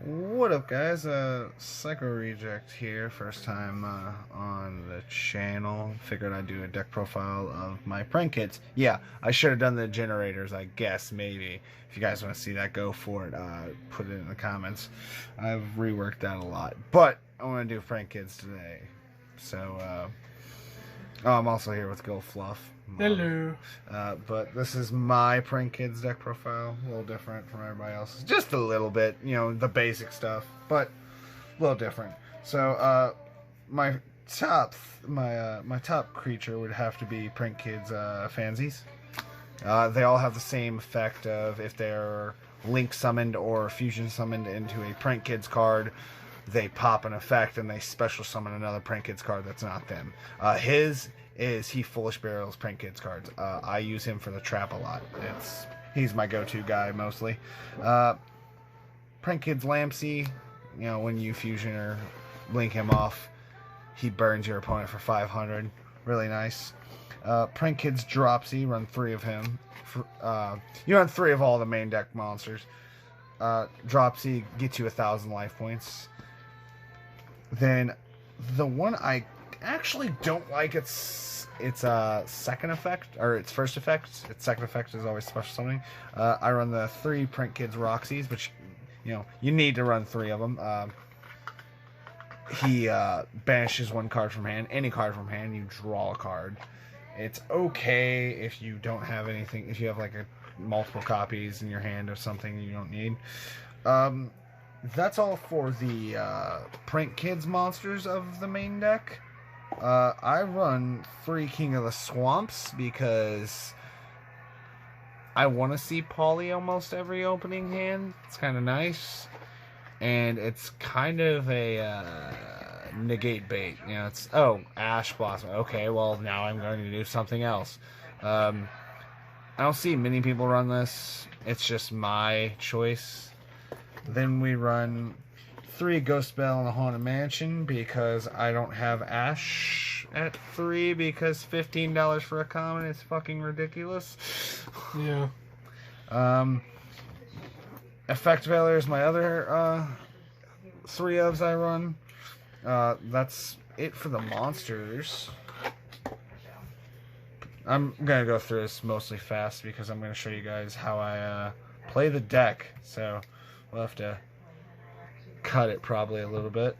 What up, guys? Psycho Reject here. First time on the channel. Figured I'd do a deck profile of my prank kits. Yeah, I should have done the generators, I guess, maybe. If you guys want to see that, go for it. Put it in the comments. I've reworked that a lot. But I want to do prank kids today. So, I'm also here with Go Fluff. Hello. But this is my prank kids deck profile. A little different from everybody else's. Just a little bit, you know, the basic stuff, but a little different. So, my top creature would have to be prank kids fansies. They all have the same effect of if they're link summoned or fusion summoned into a prank kids card, they pop an effect and they special summon another prank kids card that's not them. His is he Foolish Burial's prank kids cards. I use him for the trap a lot. He's my go-to guy mostly. Prank kids Lampsey, you know, when you fusion or link him off, he burns your opponent for 500. Really nice. Prank kids Dropsy, run 3 of him. You run 3 of all the main deck monsters. Dropsy gets you 1,000 life points. Then the one I actually don't like, its second effect, or its first effect. Its second effect is always special summoning. I run the 3 Prank Kids Roxy's, which, you know, you need to run 3 of them. He banishes 1 card from hand. Any card from hand, you draw a card. It's okay if you don't have anything, if you have like multiple copies in your hand of something you don't need. That's all for the Prank Kids monsters of the main deck. I run 3 King of the Swamps because I want to see Polly almost every opening hand. It's kind of nice. And it's kind of a negate bait. You know, it's, oh, Ash Blossom. Okay, well, now I'm going to do something else. I don't see many people run this. It's just my choice. Then we run 3 Ghost Bell in the Haunted Mansion because I don't have Ash at 3 because $15 for a common is fucking ridiculous. Yeah. Effect Veiler is my other 3 ofs I run. That's it for the monsters. I'm gonna go through this mostly fast because I'm gonna show you guys how I play the deck. So we'll have to cut it probably a little bit.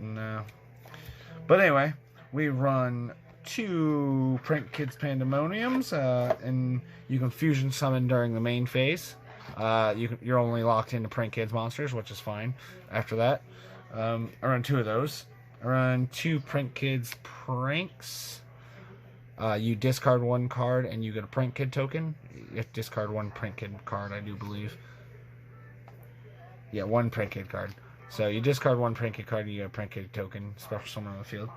But anyway, we run 2 Prank Kids Pandemoniums, and you can fusion summon during the main phase. You're only locked into Prank Kids monsters, which is fine. After that, I run 2 of those. I run 2 Prank Kids Pranks. You discard 1 card and you get a Prank Kid token. You have to discard 1 Prank Kid card, I do believe. Yeah, 1 Prank Kid card. So you discard 1 Prank Kid card and you get a Prank Kid token, special summon on the field.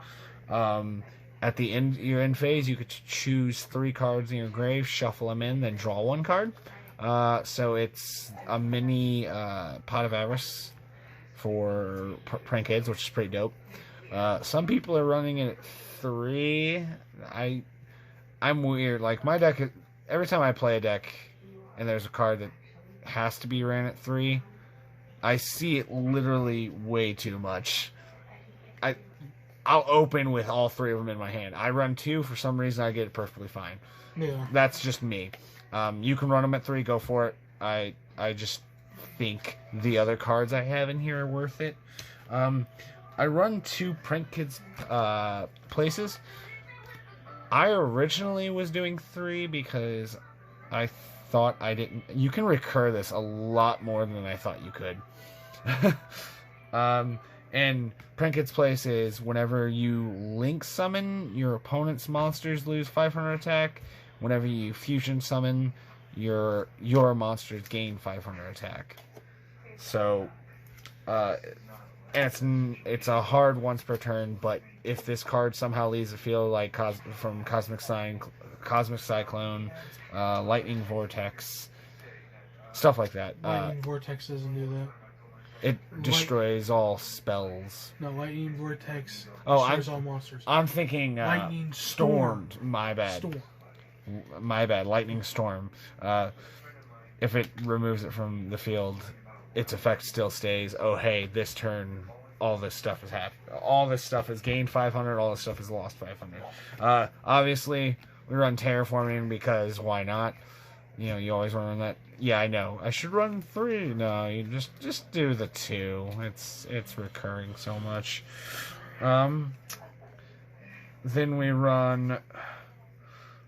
At the end, your end phase, you could choose 3 cards in your grave, shuffle them in, then draw 1 card. So it's a mini Pot of Avarice for Prank Kids, which is pretty dope. Some people are running it at 3. I'm weird. Like, my deck, every time I play a deck and there's a card that has to be ran at 3, I see it literally way too much. I'll open with all 3 of them in my hand. I run 2, for some reason I get it perfectly fine. Yeah. That's just me. You can run them at 3, go for it. I just think the other cards I have in here are worth it. I run 2 Prank Kids places. I originally was doing 3 because I thought I didn't... You can recur this a lot more than I thought you could. And Prank Kids Place is whenever you link summon, your opponent's monsters lose 500 attack. Whenever you fusion summon, your monsters gain 500 attack. So, and it's a hard once per turn, but if this card somehow leaves the field, like from Cosmic Cyclone, Lightning Vortex, stuff like that. Lightning Vortex doesn't do that. It destroys all spells. No, Lightning Vortex destroys all monsters. I'm thinking Lightning Storm. My bad. Storm. My bad. Lightning Storm. If it removes it from the field, its effect still stays. Oh, hey, this turn, all this stuff has happened. All this stuff has gained 500. All this stuff has lost 500. Obviously, we run terraforming because why not? You know, you always run that. Yeah, I know. I should run 3. No, you just do the 2. It's recurring so much. Then we run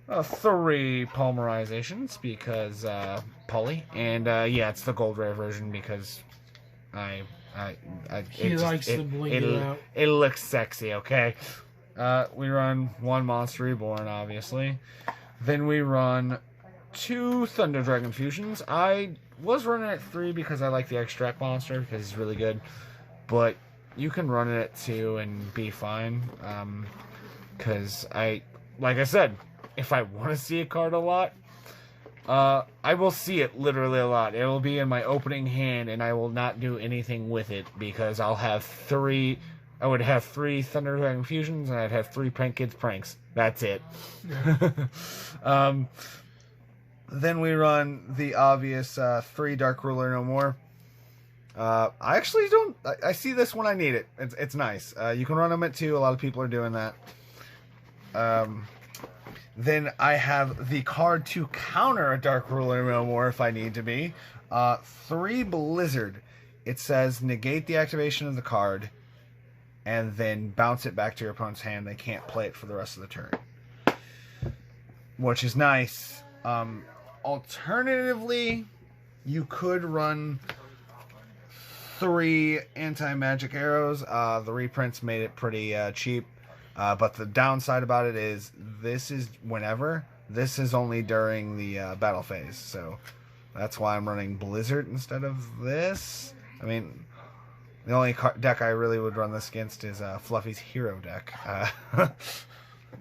3 polymerizations because poly, and yeah, it's the gold rare version because He likes to bling it out. It looks sexy. Okay. We run 1 Monster Reborn, obviously. Then we run 2 Thunder Dragon fusions. I was running at 3 because I like the extract monster because he's really good, but you can run it at 2 and be fine. Because like I said, if I want to see a card a lot, I will see it literally a lot. It will be in my opening hand, and I will not do anything with it because I'll have 3. I would have 3 Thunder Dragon fusions, and I'd have 3 Prank Kids pranks. That's it. Then we run the obvious 3 Dark Ruler No More. I actually don't. I see this when I need it. It's nice. You can run them at 2. A lot of people are doing that. Then I have the card to counter a Dark Ruler No More if I need to be. 3 Blizzard. It says negate the activation of the card and then bounce it back to your opponent's hand. They can't play it for the rest of the turn, which is nice. Alternatively, you could run 3 anti-magic arrows. The reprints made it pretty cheap. But the downside about it is this is whenever. This is only during the battle phase. So that's why I'm running Blizzard instead of this. I mean, the only deck I really would run this against is Fluffy's Hero deck.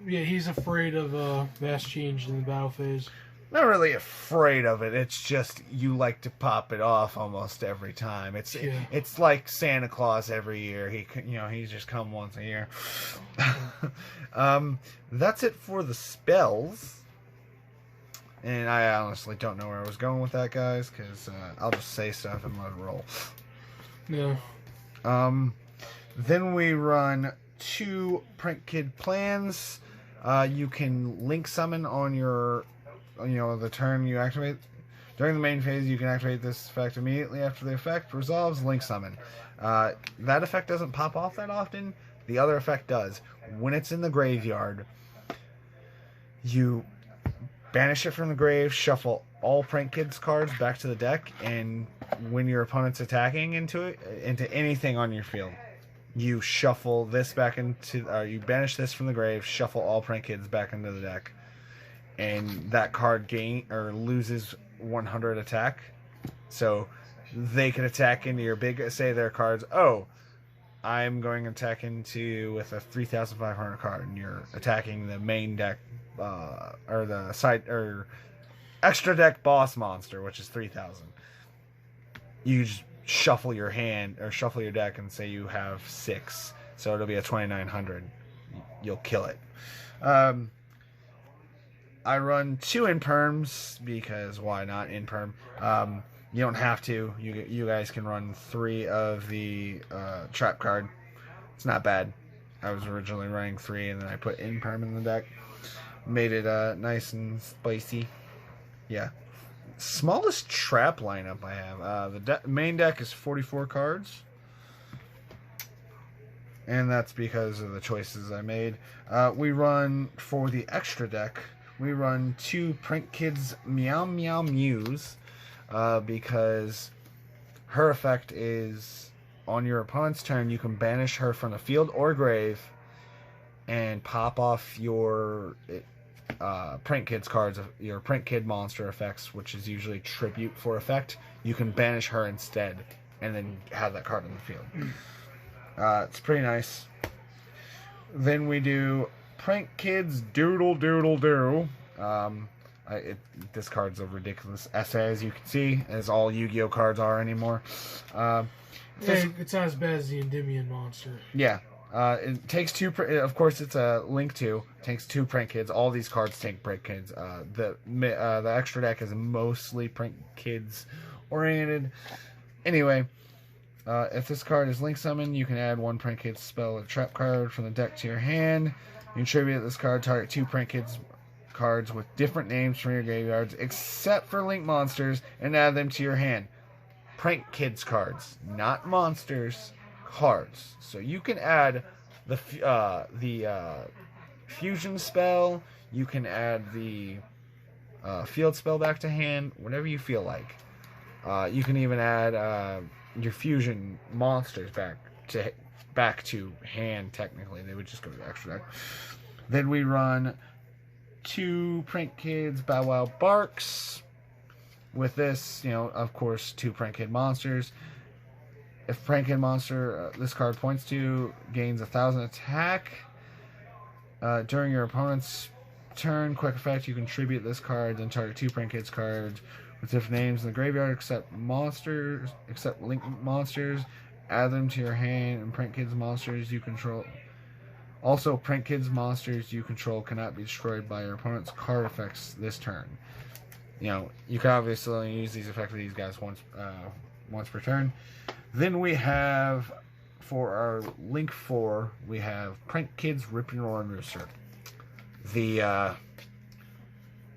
Yeah, he's afraid of mass change in the battle phase. Not really afraid of it. It's just you like to pop it off almost every time. It's like Santa Claus every year. He's just come once a year. That's it for the spells. And I honestly don't know where I was going with that, guys, because I'll just say stuff and let it roll. Yeah. Then we run 2 Prank Kid plans. You can link summon on your, the turn you activate. During the main phase, you can activate this effect immediately after the effect resolves. Link summon. That effect doesn't pop off that often. The other effect does. When it's in the graveyard, you banish it from the grave, shuffle all Prank Kids cards back to the deck, and when your opponent's attacking into anything on your field, you shuffle this back into, you banish this from the grave, shuffle all Prank Kids back into the deck, and that card loses 100 attack. So they can attack into your big, say their cards, I'm going to attack into with a 3,500 card, and you're attacking the main deck, or the side, or extra deck boss monster, which is 3,000. You just shuffle your hand, or shuffle your deck, and say you have 6, so it'll be a 2,900. You'll kill it. I run 2 Imperms, because why not Imperm? You don't have to. You guys can run 3 of the trap card. It's not bad. I was originally running 3, and then I put Imperm in the deck. Made it nice and spicy. Yeah. Smallest trap lineup I have. The main deck is 44 cards. And that's because of the choices I made. We run, for the extra deck, we run 2 Prank Kids Meow Meow Mews. Because her effect is, on your opponent's turn, you can banish her from the field or grave and pop off your Prank Kids cards, your Prank Kid monster effects, which is usually tribute for effect. You can banish her instead and then have that card in the field. It's pretty nice. Then we do Prank Kids Doodle Doodle Doo. This card's a ridiculous essay, as you can see, as all Yu-Gi-Oh cards are anymore. It's not as bad as the Endymion monster. Yeah. It takes 2, of course it's a Link 2, takes 2 Prank Kids. All these cards take Prank Kids. The extra deck is mostly Prank Kids oriented. Anyway, if this card is link summoned, you can add one Prank Kids spell or trap card from the deck to your hand. You contribute this card, target 2 Prank Kids cards with different names from your graveyards, except for link monsters, and add them to your hand. Prank Kids cards, not monsters, cards. So you can add the fusion spell. You can add the field spell back to hand, whatever you feel like. You can even add your fusion monsters back to hand. Technically, they would just go to the extra deck. Then we run 2 Prank Kids Bow Wow Barks. With this, of course, 2 Prank Kid monsters. If Prank Kid monster this card points to gains 1,000 attack during your opponent's turn, quick effect, you contribute this card, then target 2 Prank Kids cards with different names in the graveyard except link monsters. Add them to your hand, and Prank Kids monsters you control. Also, Prank Kids monsters you control cannot be destroyed by your opponent's card effects this turn. You can obviously only use these effects of these guys once per turn. Then we have, for our Link 4, we have Prank Kids Ripping Roaring Rooster. The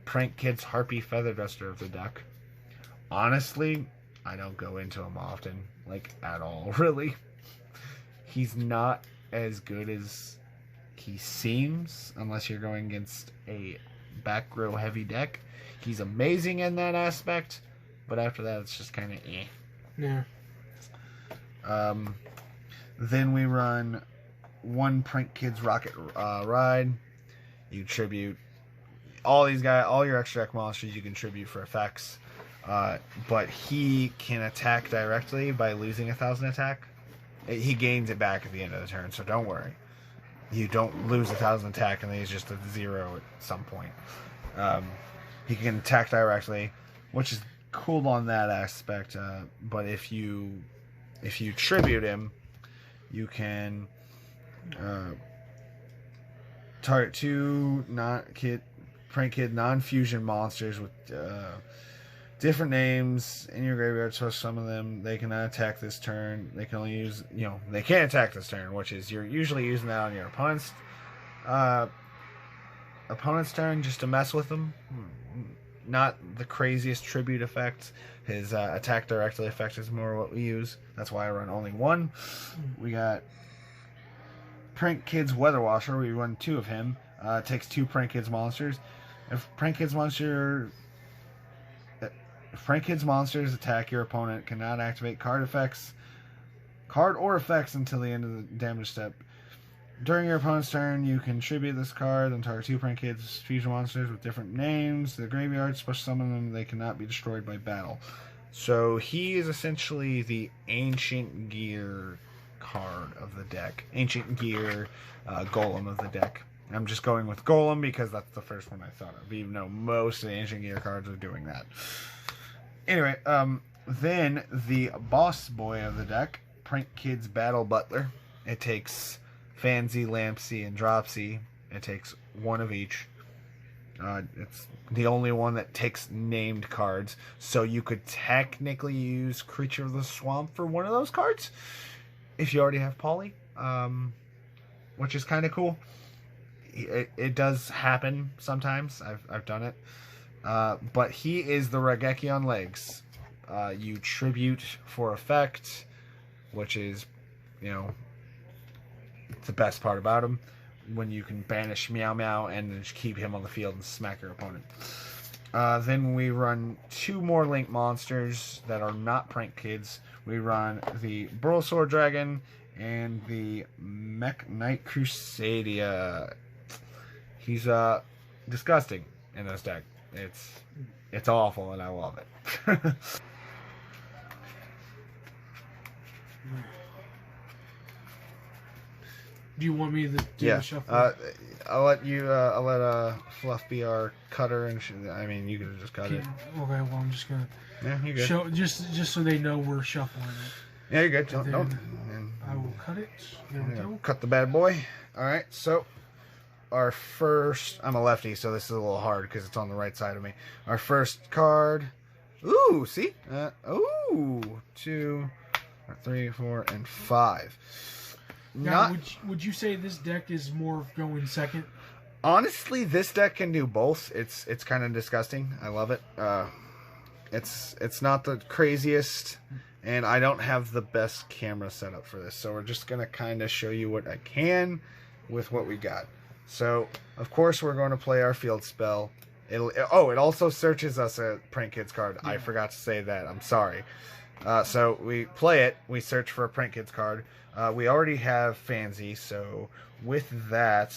Prank Kids Harpy Feather Duster of the deck. Honestly, I don't go into him often. At all, really. He's not as good as he seems, unless you're going against a back row heavy deck. He's amazing in that aspect, but after that, it's just kind of eh. Yeah. Then we run 1 Prank Kids Rocket Ride. You tribute all your extra deck monsters you contribute for effects. But he can attack directly by losing 1,000 attack. He gains it back at the end of the turn, so don't worry. You don't lose 1,000 attack, and then he's just at 0 at some point. He can attack directly, which is cool on that aspect. But if you tribute him, you can target 2 Prank Kid non-fusion monsters with different names in your graveyard. So some of them they cannot attack this turn. They can only use they can't attack this turn, which is you're usually using that on your opponent's turn just to mess with them. Not the craziest tribute effect. His attack directly effect is more what we use. That's why I run only 1. We got Prank Kids Weather Washer. We run 2 of him. Takes 2 Prank Kids monsters. If Prank Kids monsters attack your opponent, cannot activate card or effects until the end of the damage step. During your opponent's turn, you contribute this card and target 2 Prank Kids fusion monsters with different names to the graveyard. Special summon them, they cannot be destroyed by battle. So he is essentially the Ancient Gear card of the deck. Ancient Gear Golem of the deck. I'm just going with Golem because that's the first one I thought of, even though most of the Ancient Gear cards are doing that. Anyway, then the boss boy of the deck, Prank Kids Battle Butler. It takes Fancy, Lampsy, and Dropsy. It takes 1 of each. It's the only one that takes named cards, so you could technically use Creature of the Swamp for one of those cards if you already have Poly, which is kind of cool. It does happen sometimes. I've done it. But he is the Raigeki on legs. You tribute for effect, which is, the best part about him. When you can banish Meow Meow and just keep him on the field and smack your opponent. Then we run 2 more Link monsters that are not Prank Kids. We run the Burlesword Dragon and the Mech Knight Crusadia. He's disgusting in this deck. It's awful, and I love it. Do you want me to do the shuffle? I'll let Fluff be our cutter, and you can just cut it. Okay, well I'm just gonna. Yeah, you're good. Show just so they know we're shuffling it. Yeah, you're good. I will cut it. There we go. Cut the bad boy. All right, so our first. I'm a lefty, so this is a little hard because it's on the right side of me. Our first card Ooh, see? Ooh, 2, 3, 4, and 5. Now, would you say this deck is more of going second? Honestly, this deck can do both. It's kind of disgusting. I love it. It's not the craziest, and I don't have the best camera setup for this, so we're just gonna kind of show you what I can with what we got. So, of course, we're going to play our field spell. It also searches us a Prank Kids card. Yeah. I forgot to say that. I'm sorry. So we play it. We search for a Prank Kids card. We already have Fanzy, so with that,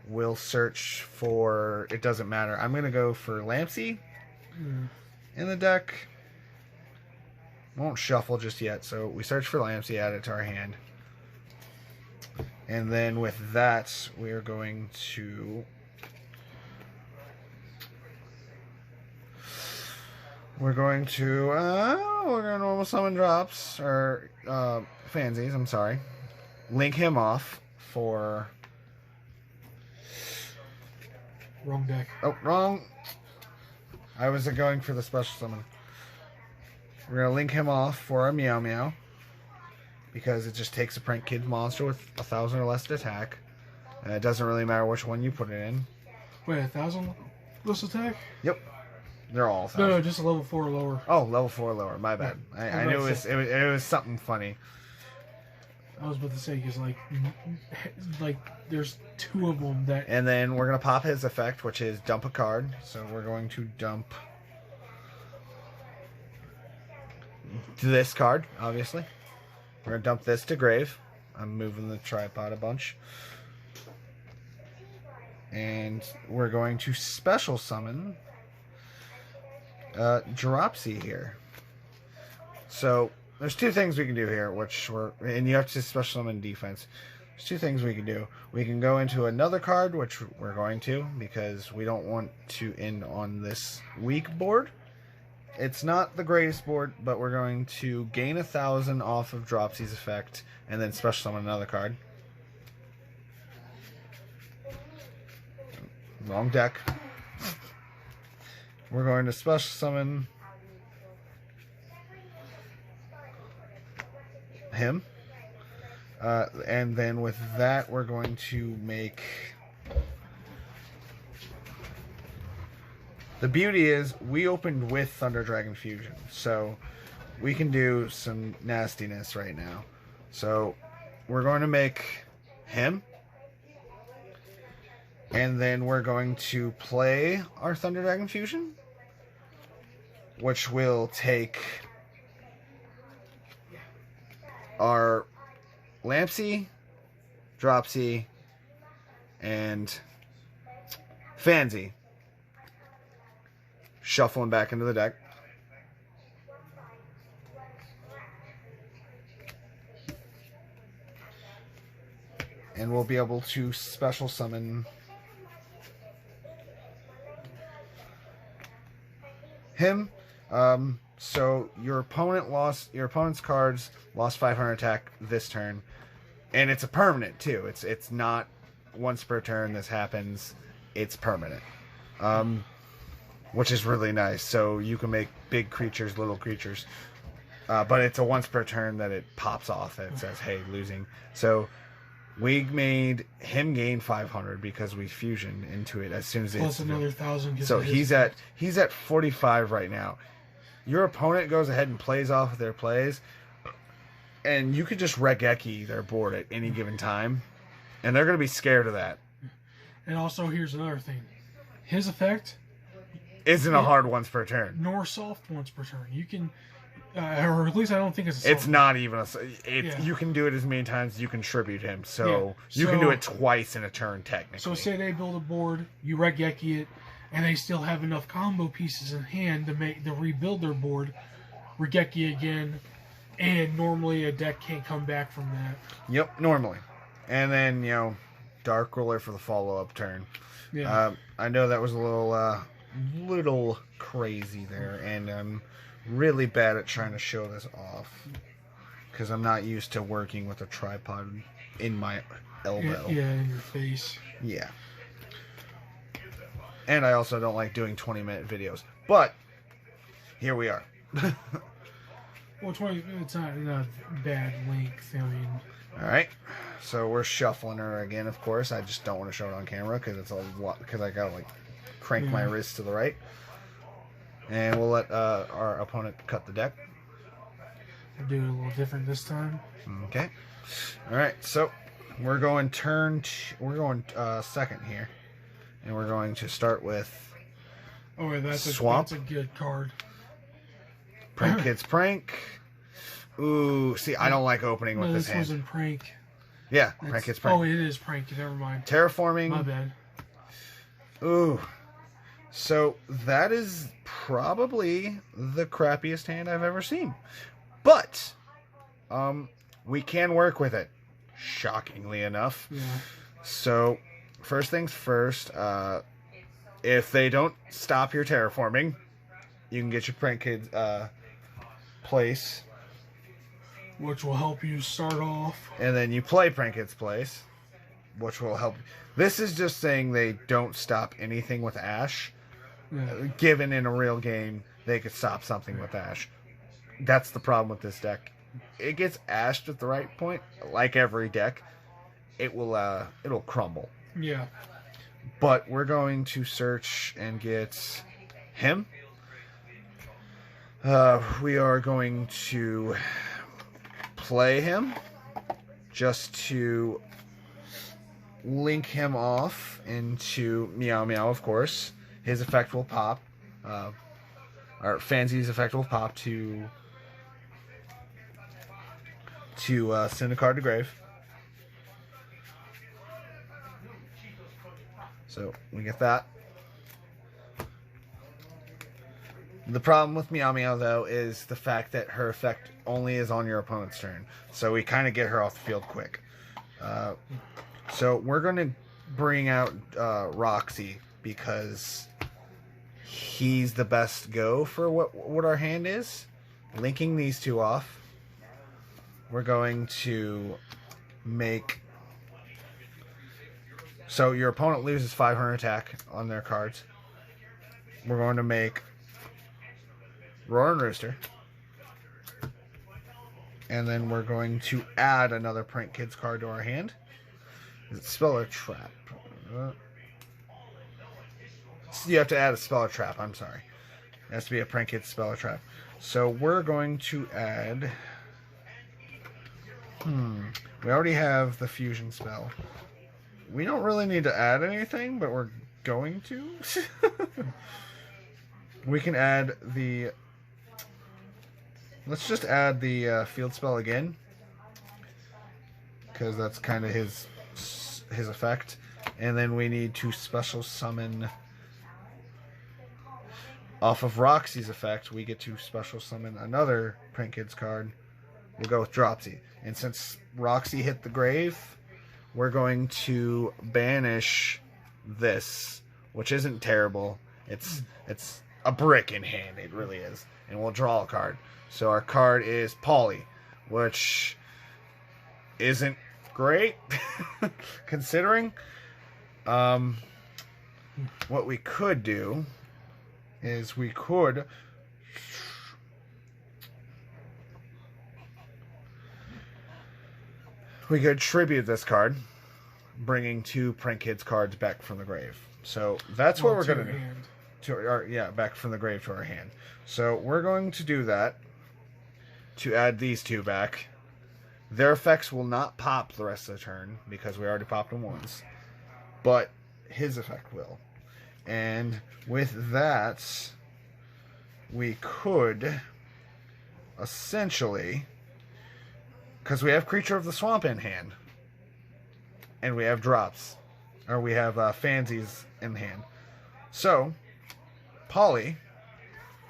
we'll search for... It doesn't matter. I'm going to go for Lampsey in the deck. Won't shuffle just yet, so we search for Lampsey, add it to our hand. And then with that, we're going to... We're going to normal summon drops, or Fansies, I'm sorry. Link him off for... Wrong deck. Oh, wrong. I was going for the special summon. We're going to link him off for a Meow Meow, because it just takes a Prank Kid monster with 1,000 or less attack. And it doesn't really matter which one you put it in. Wait, 1,000 less attack? Yep. They're all 1,000. No, just a level 4 or lower. Oh, level 4 or lower. My bad. I knew it was something funny. I was about to say, because, like, there's 2 of them that... And then we're going to pop his effect, which is dump a card. So we're going to dump this card, obviously. We're going to dump this to grave. I'm moving the tripod a bunch. And we're going to special summon Dropsy here. So there's 2 things we can do here, and you have to special summon defense. There's 2 things we can do. We can go into another card, which we're going to, because we don't want to end on this weak board. It's not the greatest board, but we're going to gain 1,000 off of Dropsy's effect, and then special summon another card. Wrong deck. We're going to special summon him. And then with that, we're going to make... The beauty is, we opened with Thunder Dragon Fusion, so we can do some nastiness right now. So we're going to make him. And then we're going to play our Thunder Dragon Fusion, which will take our Lampsey, Dropsy, and Fanzy. Shuffling back into the deck. And we'll be able to special summon him. So your opponent's cards lost 500 attack this turn, and it's a permanent too. It's not once per turn this happens. It's permanent, which is really nice. So you can make big creatures, little creatures, but it's a once per turn that it pops off and it says, "Hey, losing." So we made him gain 500 because we fusioned into it as soon as plus another 1,000. So he's at 45 right now. Your opponent goes ahead and plays off of their plays, and you could just Regeki their board at any given time, and they're going to be scared of that. And also, here's another thing: his effect isn't a hard once per turn, nor soft once per turn. You can, or at least I don't think it's a soft. It's not even a. You can do it as many times as you can tribute him, so you can do it twice in a turn technically. So say they build a board, you Regeki it, and they still have enough combo pieces in hand to rebuild their board, Regeki again, and normally a deck can't come back from that. Yep, normally. And then, Dark Ruler for the follow-up turn. Yeah. I know that was a little crazy there, and I'm really bad at trying to show this off, because I'm not used to working with a tripod in my elbow. Yeah, in your face. Yeah. And I also don't like doing 20-minute videos. But here we are. Well, 20, it's not a bad length. I mean, All right, so we're shuffling her again. Of course, I just don't want to show it on camera because it's a lot. Because I gotta like crank my wrist to the right, and we'll let our opponent cut the deck. we'll do it a little different this time. Okay. All right, so we're going second here, and we're going to start with Oh, yeah, that's Swamp. a good card. Prank Kids Prank. Ooh, see, I don't like opening with No, this this hand. wasn't prank. Yeah, That's, Prank Kids Prank. Oh, it is prank. Never mind. Terraforming. My bad. Ooh. So that is probably the crappiest hand I've ever seen. But we can work with it, shockingly enough. Yeah. So first things first, if they don't stop your terraforming, you can get your Prank Kids place, Which will help you start off. and then you play Prank Kids place, which will help. This is just saying they don't stop anything with Ash. Yeah. Given in a real game, they could stop something with Ash. That's the problem with this deck. It gets ashed at the right point, like every deck. It'll crumble. Yeah. But we're going to search and get him. We are going to play him just to link him off into Meow Meow, of course. His effect will pop. Or Fancy's effect will pop to send a card to grave. So we get that. The problem with Meow Meow, though, is the fact that her effect only is on your opponent's turn. So we kind of get her off the field quick. So we're going to bring out Roxy because he's the best go for what our hand is. Linking these two off, we're going to make... So your opponent loses 500 attack on their cards. We're going to make Roaring Rooster. And then we're going to add another Prank Kids card to our hand. Is it Spell or Trap? You have to add a Spell or Trap, I'm sorry. It has to be a Prank Kids Spell or Trap. So we're going to add... We already have the Fusion spell. We don't really need to add anything, but we're going to. We can add the... Let's just add the field spell again, because that's kind of his effect. And then we need to special summon... Off of Roxy's effect, we get to special summon another Prank Kids card. We'll go with Dropsy. And since Roxy hit the grave, we're going to banish this, which isn't terrible. It's a brick in hand. It really is. And we'll draw a card. So our card is Polly, which isn't great, considering. What we could do is we could... We could tribute this card, bringing 2 Prank Kids cards back from the grave. So that's what we're going to do. Back from the grave to our hand. So we're going to do that to add these 2 back. Their effects will not pop the rest of the turn because we already popped them once. But his effect will. And with that, we could essentially... Because we have Creature of the Swamp in hand. And we have drops. Or we have Fansies in hand. So, Polly...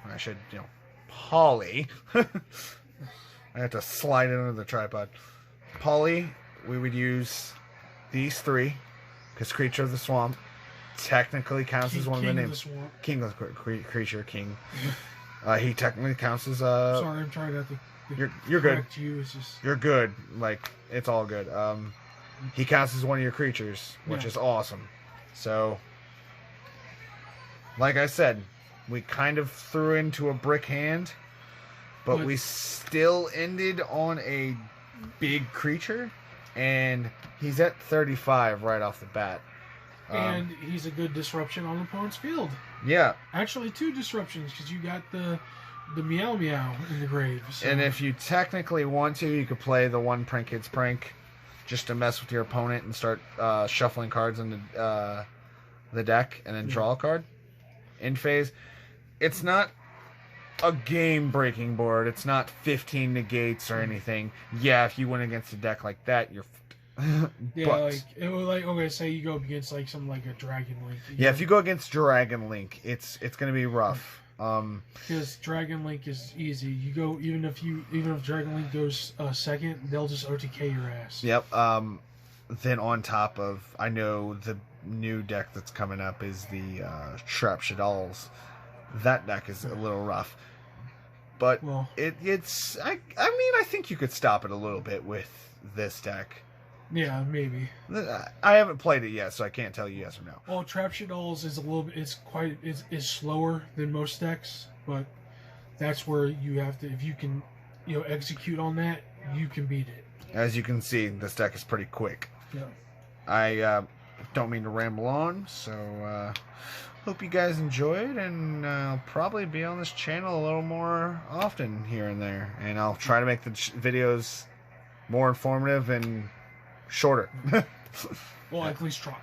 I should, Polly... I have to slide it under the tripod. Polly, we would use these 3. Because Creature of the Swamp technically counts as one of the names. King of the Creature, King. He technically counts as... Sorry, I'm trying not to... You're good. You. It's just... You're good. Like, it's all good. He counts as one of your creatures, which is awesome. So, like I said, we kind of threw into a brick hand, but we still ended on a big creature, and he's at 35 right off the bat. And he's a good disruption on the opponent's field. Yeah. Actually, 2 disruptions, because you got the Meow Meow in the grave. So. And if you technically want to, you could play the one Prank Kids Prank just to mess with your opponent and start shuffling cards in the deck and then draw a card in phase. It's not a game-breaking board. It's not 15 negates or anything. Yeah, if you went against a deck like that, you're yeah, but, like it was like, okay, say you go up against like something like a Dragon Link. Yeah, if you go against Dragon Link, it's gonna be rough. Because Dragon Link is easy. You go even if Dragon Link goes second, they'll just OTK your ass. Yep. Then on top of, I know the new deck that's coming up is the Trap Shadalls. That deck is a little rough, but it's. I mean, I think you could stop it a little bit with this deck. Yeah, maybe. I haven't played it yet, so I can't tell you yes or no. Well, Trap Shadalls is a little bit. It's slower than most decks, but that's where you have to. If you can, execute on that, you can beat it. As you can see, this deck is pretty quick. Yeah. I don't mean to ramble on, so hope you guys enjoyed, and I'll probably be on this channel a little more often here and there, and I'll try to make the videos more informative and shorter. Well, at least try.